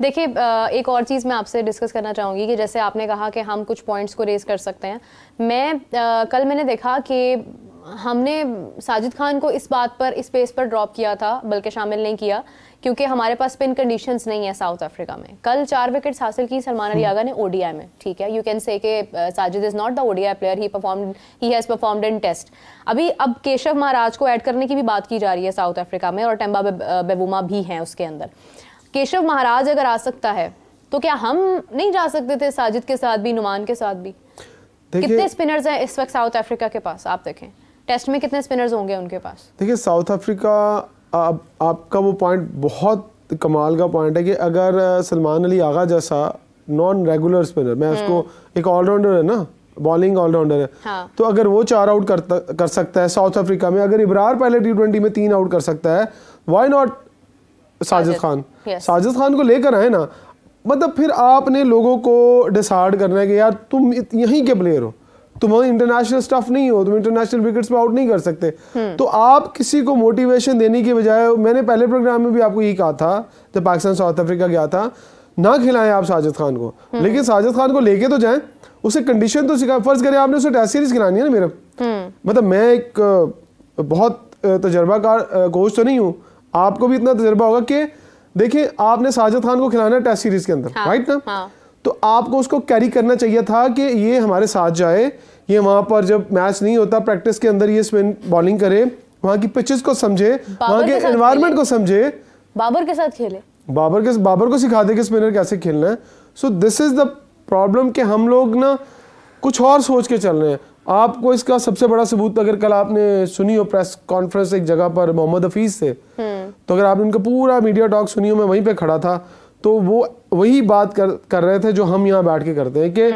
देखिए एक और चीज़ मैं आपसे डिस्कस करना चाहूँगी कि जैसे आपने कहा कि हम कुछ पॉइंट्स को रेज कर सकते हैं। कल मैंने देखा कि हमने साजिद खान को इस बात पर, इस पेस पर ड्रॉप किया था, बल्कि शामिल नहीं किया, क्योंकि हमारे पास स्पिन कंडीशंस नहीं है साउथ अफ्रीका में। कल 4 विकेट्स हासिल की सलमान अली आगा ने ओडीआई में, ठीक है, यू कैन से के Sajid is not the ODI player, he has performed in test. अब केशव महाराज को ऐड करने की भी बात की जा रही है साउथ अफ्रीका में, और टेम्बा बेवुमा भी हैं उसके अंदर। केशव महाराज अगर आ सकता है तो क्या हम नहीं जा सकते थे साजिद के साथ भी, नुमान के साथ भी? कितने स्पिनर्स हैं इस वक्त साउथ अफ्रीका के पास? आप देखें टेस्ट में कितने स्पिनर्स होंगे उनके पास। देखिए साउथ अफ्रीका, आपका वो पॉइंट बहुत कमाल का पॉइंट है कि अगर सलमान अली आगा जैसा नॉन रेगुलर स्पिनर, मैं उसको एक ऑलराउंडर है ना, बॉलिंग ऑलराउंडर है, हाँ। तो अगर वो 4 आउट कर सकता है साउथ अफ्रीका में, अगर इब्रार पहले T20 में 3 आउट कर सकता है, व्हाई नॉट साजिद खान? साजिद खान को लेकर आए ना। मतलब फिर आपने लोगों को डिसाइड करना है कि यार तुम यहीं के प्लेयर हो, तुम इंटरनेशनल स्टफ नहीं हो, तुम इंटरनेशनल विकेट्स पे आउट नहीं कर सकते। तो आप किसी को मोटिवेशन देने की बजाय, मैंने पहले प्रोग्राम में भी आपको यही कहा था जब पाकिस्तान साउथ अफ्रीका गया था, ना खिलाएं आप साजिद खान को, लेकिन साजिद खान को लेके तो जाएं, उसे कंडीशन तो सिखा। फर्ज करें आपने उसे टेस्ट सीरीज खिलानी है ना, मेरा मतलब मैं एक बहुत तजर्बाकार कोच तो नहीं हूँ, आपको भी इतना तजर्बा होगा कि देखिए आपने साजिद खान को खिलाना है टेस्ट सीरीज के अंदर, राइट ना? तो आपको उसको कैरी करना चाहिए था कि ये हमारे साथ जाए, ये वहां पर जब मैच नहीं होता प्रैक्टिस के अंदर ये स्पिन बॉलिंग करे, वहां की पिचेस को समझे, वहां के एनवायरनमेंट को समझे, बाबर के साथ खेले, बाबर को सिखा दे कि स्पिनर कैसे खेलना है। So this is the problem कि हम लोग ना कुछ और सोच के चल रहे हैं। आपको इसका सबसे बड़ा सबूत, अगर कल आपने सुनी हो प्रेस कॉन्फ्रेंस एक जगह पर मोहम्मद हफीज से, तो अगर आपने उनका पूरा मीडिया टॉक सुनी हो, मैं वहीं पे खड़ा था, तो वो वही बात कर रहे थे जो हम यहाँ बैठ के करते हैं कि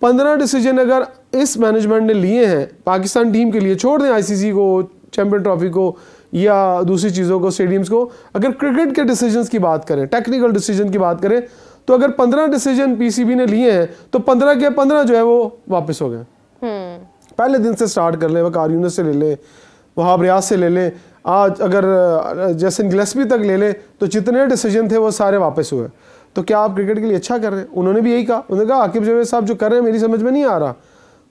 15 डिसीजन अगर इस मैनेजमेंट ने लिए हैं पाकिस्तान टीम के लिए, छोड़ दें आईसीसी को, चैंपियन ट्रॉफी को या दूसरी चीज़ों को, स्टेडियम्स को, अगर क्रिकेट के डिसीजंस की बात करें, टेक्निकल डिसीजन की बात करें, तो अगर 15 डिसीजन पीसीबी ने लिए हैं तो 15 के 15 जो है वो वापस हो गए। पहले दिन से स्टार्ट कर लें, वकार यूनुस से ले लें, वहाब रियाज से ले लें, आज अगर जैसन गिलेस्पी तक ले लें, तो जितने डिसीजन थे वो सारे वापस हुए। तो क्या आप क्रिकेट के लिए अच्छा कर रहे हैं? उन्होंने भी यही कहा, उन्होंने कहा आकिब जावेद साहब जो कर रहे हैं मेरी समझ में नहीं आ रहा।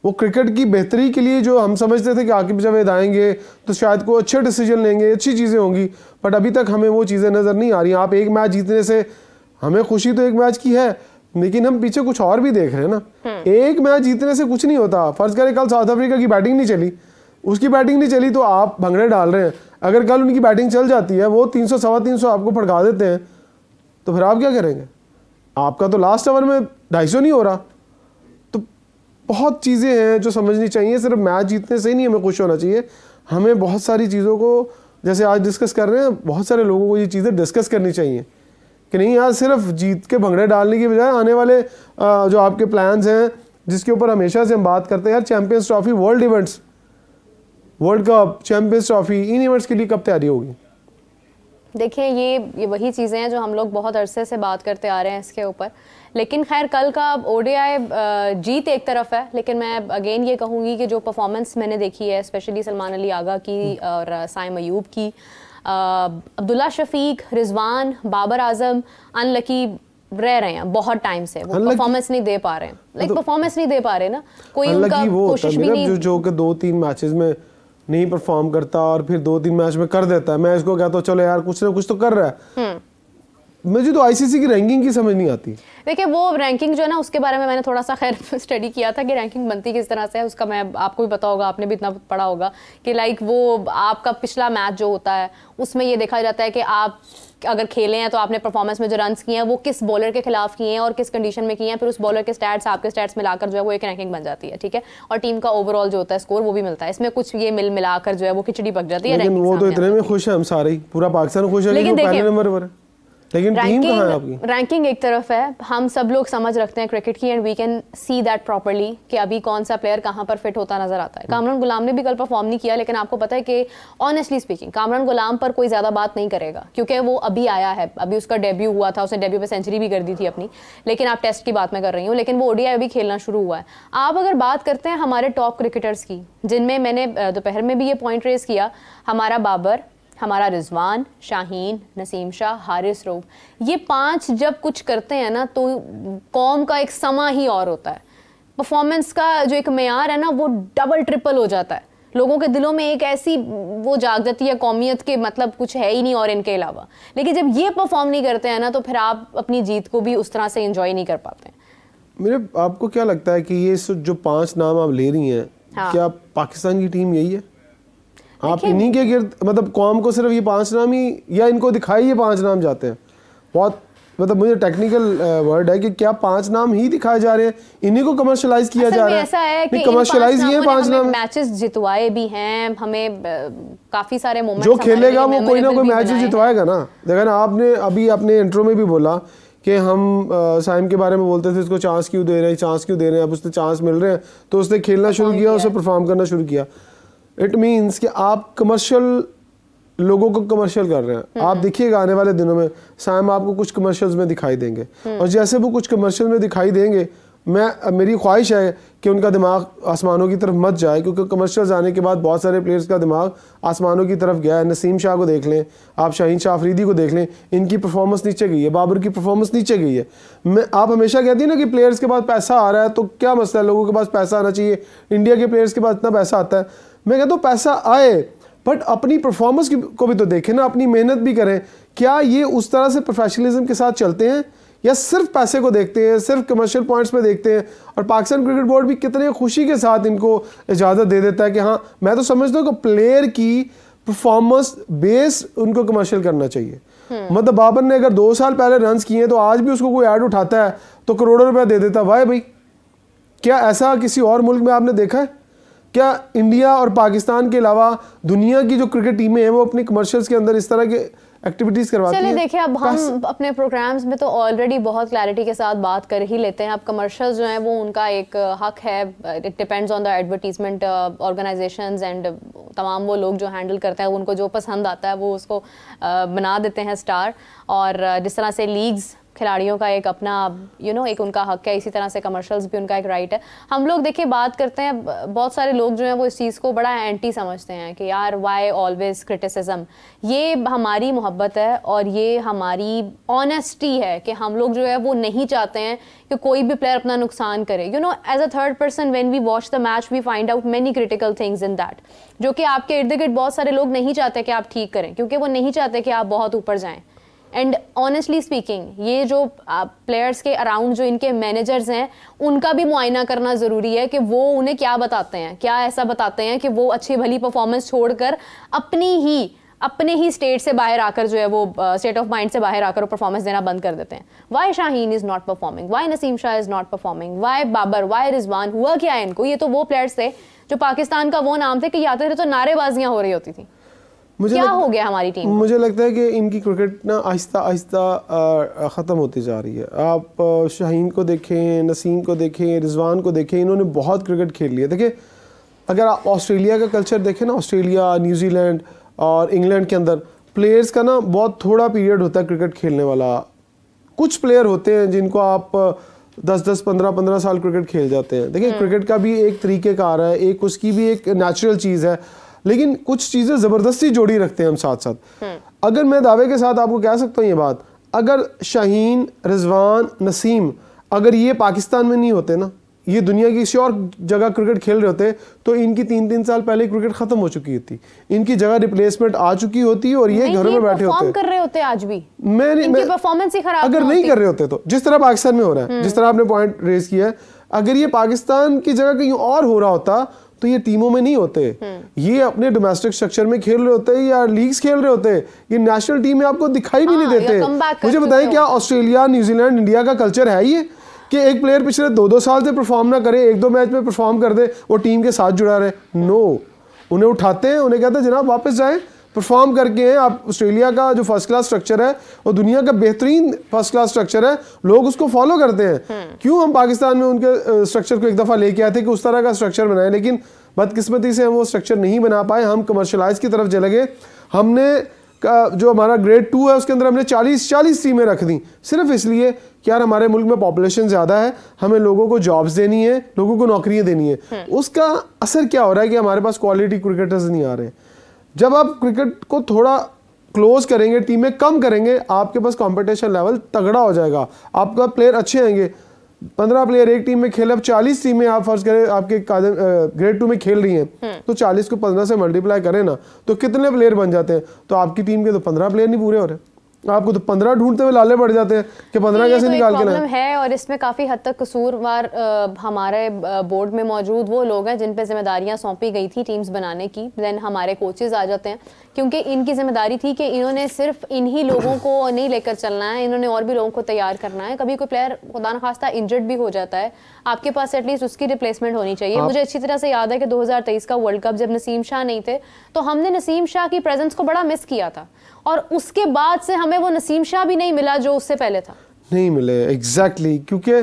वो क्रिकेट की बेहतरी के लिए जो हम समझते थे कि आकिब जावेद आएंगे तो शायद कोई अच्छे डिसीजन लेंगे, अच्छी चीज़ें होंगी, बट अभी तक हमें वो चीज़ें नज़र नहीं आ रही। आप एक मैच जीतने से हमें खुशी तो एक मैच की है, लेकिन हम पीछे कुछ और भी देख रहे हैं ना। एक मैच जीतने से कुछ नहीं होता। फर्ज करें कल साउथ अफ्रीका की बैटिंग नहीं चली, उसकी बैटिंग नहीं चली तो आप भंगड़े डाल रहे हैं। अगर कल उनकी बैटिंग चल जाती है, वो 300 सवा 300 आपको फटका देते हैं, तो फिर आप क्या करेंगे? आपका तो लास्ट ओवर में 250 नहीं हो रहा। तो बहुत चीज़ें हैं जो समझनी चाहिए, सिर्फ मैच जीतने से ही नहीं हमें खुश होना चाहिए। हमें बहुत सारी चीज़ों को, जैसे आज डिस्कस कर रहे हैं, बहुत सारे लोगों को ये चीज़ें डिस्कस करनी चाहिए कि नहीं यार सिर्फ जीत के भंगड़े डालने की बजाय आने वाले जो आपके प्लान्स हैं, जिसके ऊपर हमेशा से हम बात करते हैं, यार champions trophy, world events, world cup, champions trophy, इन इवेंट्स के लिए कब तैयारी होगी? देखिए ये वही चीज़ें हैं जो हम लोग बहुत अरसे से बात करते आ रहे हैं इसके ऊपर। लेकिन खैर कल का ओडीआई जीत एक तरफ है, लेकिन मैं अगेन ये कहूँगी कि जो परफॉर्मेंस मैंने देखी है, स्पेशली सलमान अली आगा की और साइम अयूब की, अब्दुल्ला शफीक, रिजवान, बाबर आजम अनलकी रह रहे हैं बहुत टाइम से, वो परफॉर्मेंस नहीं दे पा रहे हैं, परफॉर्मेंस नहीं दे पा रहे ना, कोई उनका कोशिश भी नहीं, जो कि 2-3 मैचेस में नहीं परफॉर्म करता और फिर 2-3 मैच में कर देता है। मैं इसको कहता हूँ चलो यार कुछ ना कुछ तो कर रहा है। मुझे तो आईसीसी की रैंकिंग की समझ नहीं आती। देखिए वो रैंकिंग जो है ना, उसके बारे में मैंने थोड़ा सा खैर स्टडी किया था कि रैंकिंग बनती किस तरह से है, उसका मैं आपको भी पता होगा, आपने भी इतना पढ़ा होगा कि लाइक वो आपका पिछला मैच जो होता है उसमें ये देखा जाता है कि आप अगर खेले हैं तो आपने परफॉर्मेंस में जो रन्स किए हैं वो किस बॉलर के खिलाफ किए हैं और किस कंडीशन में किए हैं, फिर उस बॉलर के स्टैट्स आपके स्टैट्स मिलाकर जो है वो एक रैंकिंग बन जाती है, ठीक है, और टीम का ओवरऑल जो होता है स्कोर वो भी मिलता है। इसमें कुछ ये मिलाकर जो है वो खिचड़ी पक जाती है। लेकिन वो तो इतने में खुश है, हम सारे ही, पूरा पाकिस्तान खुश है कि वो पहले नंबर पर है। लेकिन टीम कहाँ है आपकी? रैंकिंग एक तरफ है, हम सब लोग समझ रखते हैं क्रिकेट की, and we can see that properly कि अभी कौन सा प्लेयर कहाँ पर फिट होता नजर आता है। कामरान गुलाम ने भी कल परफॉर्म नहीं किया, लेकिन आपको पता है कि ऑनेस्टली स्पीकिंग कामरान गुलाम पर कोई ज्यादा बात नहीं करेगा क्योंकि वो अभी आया है, अभी उसका डेब्यू हुआ था, उसने डेब्यू पे सेंचुरी भी कर दी थी अपनी, लेकिन आप टेस्ट की बात मैं कर रही हूँ, लेकिन वो ओडीआई अभी खेलना शुरू हुआ है। आप अगर बात करते हैं हमारे टॉप क्रिकेटर्स की, जिनमें मैंने दोपहर में भी ये पॉइंट रेज किया, हमारा बाबर, हमारा रिजवान, शाहीन, नसीम शाह, हारिस रऊफ, ये 5 जब कुछ करते हैं ना तो कौम का एक समा ही और होता है। परफॉर्मेंस का जो एक मेयार है ना वो डबल ट्रिपल हो जाता है। लोगों के दिलों में एक ऐसी वो जाग जाती है कौमियत के मतलब कुछ है ही नहीं और इनके अलावा। लेकिन जब ये परफॉर्म नहीं करते हैं ना तो फिर आप अपनी जीत को भी उस तरह से एंजॉय नहीं कर पाते। मेरे आपको क्या लगता है कि ये जो 5 नाम आप ले रही हैं, हाँ। क्या पाकिस्तान की टीम यही है? आप इन्हीं के गिर्द मतलब कौम को सिर्फ ये 5 नाम ही, या इनको दिखाई ये 5 नाम जाते हैं? बहुत मतलब मुझे टेक्निकल वर्ड है कि क्या 5 नाम ही दिखाए जा रहे हैं, इन्हीं को कमर्शलाइज किया जा रहा है? ऐसा है कि कमर्शलाइज ये 5 नाम मैचेस जितवाए भी हैं, हमें काफी सारे मोमेंट्स, जो खेलेगा वो कोई ना कोई मैच जितवाएगा ना। देखा ना आपने अभी अपने इंट्रो में भी बोला कि हम साइम के बारे में बोलते थे इसको चांस क्यों दे रहे हैं, चांस क्यों दे रहे हैं। अब उसने चांस मिल रहे हैं तो उसने खेलना शुरू किया, उसे परफॉर्म करना शुरू किया। इट मीन्स कि आप कमर्शियल लोगों को कमर्शियल कर रहे हैं। आप देखिएगा आने वाले दिनों में साइम आपको कुछ कमर्शियल्स में दिखाई देंगे, और जैसे वो कुछ कमर्शियल में दिखाई देंगे, मेरी ख्वाहिश है कि उनका दिमाग आसमानों की तरफ मत जाए, क्योंकि कमर्शियल्स आने के बाद बहुत सारे प्लेयर्स का दिमाग आसमानों की तरफ गया है। नसीम शाह को देख लें, आप शाहीन शाह अफरीदी को देख लें, इनकी परफॉर्मेंस नीचे गई है, बाबर की परफॉर्मेंस नीचे गई है। आप हमेशा कहती हैं ना कि प्लेयर्स के पास पैसा आ रहा है तो क्या मसला है, लोगों के पास पैसा आना चाहिए, इंडिया के प्लेयर्स के पास इतना पैसा आता है। मैं कहता हूँ पैसा आए बट अपनी परफॉर्मेंस को भी तो देखें ना, अपनी मेहनत भी करें। क्या ये उस तरह से प्रोफेशनलिज्म के साथ चलते हैं या सिर्फ पैसे को देखते हैं, सिर्फ कमर्शियल पॉइंट्स पे देखते हैं? और पाकिस्तान क्रिकेट बोर्ड भी कितने खुशी के साथ इनको इजाज़त दे देता है कि हाँ, मैं तो समझता हूँ कि प्लेयर की परफॉर्मेंस बेस उनको कमर्शियल करना चाहिए। मतलब बाबर ने अगर 2 साल पहले रन्स किए हैं तो आज भी उसको कोई ऐड उठाता है तो करोड़ों रुपया दे देता है। वाह भाई, क्या ऐसा किसी और मुल्क में आपने देखा है? क्या इंडिया और पाकिस्तान के अलावा दुनिया की जो क्रिकेट टीमें हैं वो अपनी कमर्शियल्स के अंदर इस तरह के एक्टिविटीज करवाती हैं? चलिए देखिए, अब हम अपने प्रोग्राम्स में तो ऑलरेडी बहुत क्लैरिटी के साथ बात कर ही लेते हैं। अब कमर्शियल्स जो हैं वो उनका एक हक है, it depends on the advertisement organisations and तमाम वो लोग जो हैंडल करते हैं, उनको जो पसंद आता है वो उसको बना देते हैं स्टार। और जिस तरह से लीग्स खिलाड़ियों का एक अपना एक उनका हक है, इसी तरह से कमर्शियल्स भी उनका एक राइट है। हम लोग देखिए बात करते हैं, बहुत सारे लोग जो हैं वो इस चीज़ को बड़ा एंटी समझते हैं कि यार वाई ऑलवेज क्रिटिसिज्म। ये हमारी मोहब्बत है और ये हमारी ऑनेस्टी है कि हम लोग जो है वो नहीं चाहते हैं कि कोई भी प्लेयर अपना नुकसान करे। As a third person when we watch the match we find out many critical things in that, जो कि आपके इर्द गिर्द बहुत सारे लोग नहीं चाहते कि आप ठीक करें, क्योंकि वो नहीं चाहते कि आप बहुत ऊपर जाएं। एंड ऑनेस्टली स्पीकिंग, ये जो प्लेयर्स के अराउंड जो इनके मैनेजर्स हैं, उनका भी मुआयना करना ज़रूरी है कि वो उन्हें क्या बताते हैं, क्या ऐसा बताते हैं कि वो अच्छी भली परफॉर्मेंस छोड़कर अपने ही स्टेट से बाहर आकर जो है वो स्टेट ऑफ माइंड से बाहर आकर वो परफॉर्मेंस देना बंद कर देते हैं। Why Shaheen is not performing, why Naseem Shah is not performing, why Babar, why Rizwan, हुआ क्या है इनको? ये तो वो प्लेयर्स थे जो पाकिस्तान का वो नाम थे कि आते थे तो नारेबाजियाँ हो रही होती थी। क्या हो गया हमारी टीम? मुझे लगता है कि इनकी क्रिकेट ना आहिस्ता आहिस्ता ख़त्म होती जा रही है। आप शाहीन को देखें, नसीम को देखें, रिजवान को देखें, इन्होंने बहुत क्रिकेट खेल लिया। देखिए, अगर आप ऑस्ट्रेलिया का कल्चर देखें ना, ऑस्ट्रेलिया, न्यूजीलैंड और इंग्लैंड के अंदर प्लेयर्स का ना बहुत थोड़ा पीरियड होता है क्रिकेट खेलने वाला। कुछ प्लेयर होते हैं जिनको आप 10-10, 15-15 साल क्रिकेट खेल जाते हैं। देखिए, क्रिकेट का भी एक तरीक़ेकार है, एक उसकी भी एक नेचुरल चीज़ है, लेकिन कुछ चीज़ें ज़बरदस्ती जोड़ी रखते हैं हम साथ साथ। अगर मैं दावे के साथ आपको कह सकता हूँ ये बात, अगर शाहीन, रिजवान, नसीम अगर ये पाकिस्तान में नहीं होते ना, ये दुनिया की किसी और जगह क्रिकेट खेल रहे होते, तो इनकी 3-3 साल पहले क्रिकेट खत्म हो चुकी होती, इनकी जगह रिप्लेसमेंट आ चुकी होती और ये घरों में बैठे होते। कर रहे होते आज भी। इनकी परफॉर्मेंस ही खराब अगर नहीं कर रहे होते तो, जिस तरह पाकिस्तान में हो रहा है, जिस तरह आपने पॉइंट रेज किया है, अगर ये पाकिस्तान की जगह कहीं और हो रहा होता तो ये टीमों में नहीं होते, ये अपने डोमेस्टिक स्ट्रक्चर में खेल रहे होते या लीग्स खेल रहे होते, ये नेशनल टीम में आपको दिखाई भी नहीं देते। मुझे बताएं, क्या ऑस्ट्रेलिया, न्यूजीलैंड, इंडिया का कल्चर है ये कि एक प्लेयर पिछले 2-2 साल से परफॉर्म ना करे, 1-2 मैच में परफॉर्म कर दे, वो टीम के साथ जुड़ा रहे? नो, उन्हें उठाते हैं, उन्हें कहते हैं जनाब वापस जाएं, परफॉर्म करके हैं आप। ऑस्ट्रेलिया का जो फर्स्ट क्लास स्ट्रक्चर है और दुनिया का बेहतरीन फर्स्ट क्लास स्ट्रक्चर है, लोग उसको फॉलो करते हैं। क्यों हम पाकिस्तान में उनके स्ट्रक्चर को एक दफ़ा लेके आए थे कि उस तरह का स्ट्रक्चर बनाए, लेकिन बदकिस्मती से हम वो स्ट्रक्चर नहीं बना पाए, हम कमर्शलाइज की तरफ चले गए। हमने जो हमारा ग्रेड 2 है उसके अंदर हमने 40 टीमें रख दी, सिर्फ इसलिए कि यार हमारे मुल्क में पॉपुलेशन ज़्यादा है, हमें लोगों को जॉब्स देनी है, लोगों को नौकरियां देनी है। उसका असर क्या हो रहा है कि हमारे पास क्वालिटी क्रिकेटर्स नहीं आ रहे। जब आप क्रिकेट को थोड़ा क्लोज करेंगे, टीमें कम करेंगे, आपके पास कंपटीशन लेवल तगड़ा हो जाएगा, आपका प्लेयर अच्छे आएंगे। 15 प्लेयर एक टीम में खेले, अब 40 टीमें आप फर्ज करें आपके ग्रेड 2 में खेल रही हैं, तो 40 को 15 से मल्टीप्लाई करें ना, तो कितने प्लेयर बन जाते हैं? तो आपकी टीम के तो 15 प्लेयर नहीं पूरे हो रहे, आपको तो 15 ढूंढते हुए लाले पड़ जाते हैं कि 15 कैसे निकाल के लाएं। है और इसमें काफ़ी हद तक कसूरवार हमारे बोर्ड में मौजूद वो लोग हैं जिन पे जिम्मेदारियां सौंपी गई थी टीम्स बनाने की। देन हमारे कोचेज आ जाते हैं, क्योंकि इनकी जिम्मेदारी थी कि इन्होंने सिर्फ इन्हीं लोगों को नहीं लेकर चलना है, इन्होंने और भी लोगों को तैयार करना है। कभी कोई प्लेयर खुदा न खास्ता इंजर्ड भी हो जाता है, आपके पास एटलीस्ट उसकी रिप्लेसमेंट होनी चाहिए। मुझे अच्छी तरह से याद है कि 2023 का वर्ल्ड कप जब नसीम शाह नहीं थे, तो हमने नसीम शाह की प्रेजेंस को बड़ा मिस किया था, और उसके बाद से हमें वो नसीम शाह भी नहीं मिला जो उससे पहले था। नहीं मिले, एग्जैक्टली, क्योंकि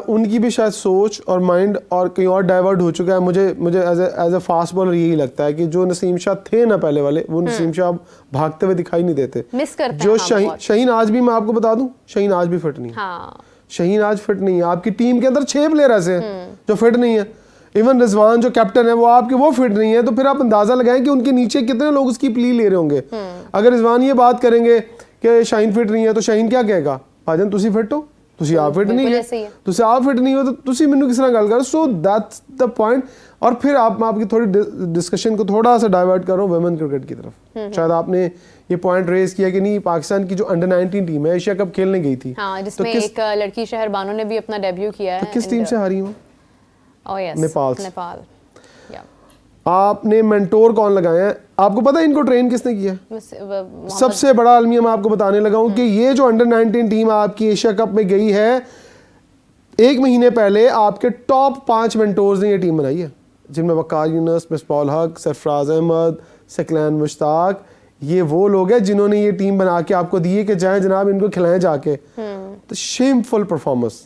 उनकी भी शायद सोच और माइंड और कहीं और डाइवर्ट हो चुका है। मुझे एज ए फास्ट बॉलर यही लगता है कि जो नसीम शाह थे ना पहले वाले, वो नसीम शाह भागते हुए दिखाई नहीं देते, मिस करते जो शाहीन आज भी, मैं आपको बता दूं, शाहीन आज भी फिट नहीं है। हाँ। शाहीन आज फिट नहीं है। आपकी टीम के अंदर 6 प्लेयर ऐसे हैं जो फिट नहीं है। इवन रिजवान जो कैप्टन है वो आपके वो फिट नहीं है, तो फिर आप अंदाजा लगाएं कि उनके नीचे कितने लोग उसकी प्ली ले रहे होंगे। अगर रिजवान ये बात करेंगे कि शाहीन फिट नहीं है, तो शाहीन क्या कहेगा? भाजन तुसी फिट हो, तुसी आप फिट नहीं है, तुसी आप फिट नहीं हो, तो तुसी मैनू किस तरह गल कर। So that's the point. और फिर मैं आपकी थोड़ी डिस्कशन को थोड़ा सा डाइवर्ट कर रहा हूँ वुमेन क्रिकेट की तरफ। शायद आपने ये पॉइंट रेज किया कि नहीं, पाकिस्तान की जो अंडर 19 टीम है एशिया कप खेलने गई थी, हाँ, जिसमें एक लड़की शहर बानो ने भी अपना डेब्यू किया है। तो किस टीम से हारी वो? नेपाल। आपने मेंटोर कौन लगाए हैं? आपको पता है इनको ट्रेन किसने किया? सबसे बड़ा अलमिया मैं आपको बताने लगा हूं कि ये जो अंडर 19 टीम आपकी एशिया कप में गई है, 1 महीने पहले आपके टॉप 5 मेंटोर्स ने ये टीम बनाई है, जिनमें वकार यूनुस, मिसबाह हक, सरफराज अहमद, सकलैन मुश्ताक। ये वो लोग हैं जिन्होंने ये टीम बना के आपको दी है कि जाए जनाब इनको खिलाएं जाके। तो शेमफुल परफॉर्मेंस।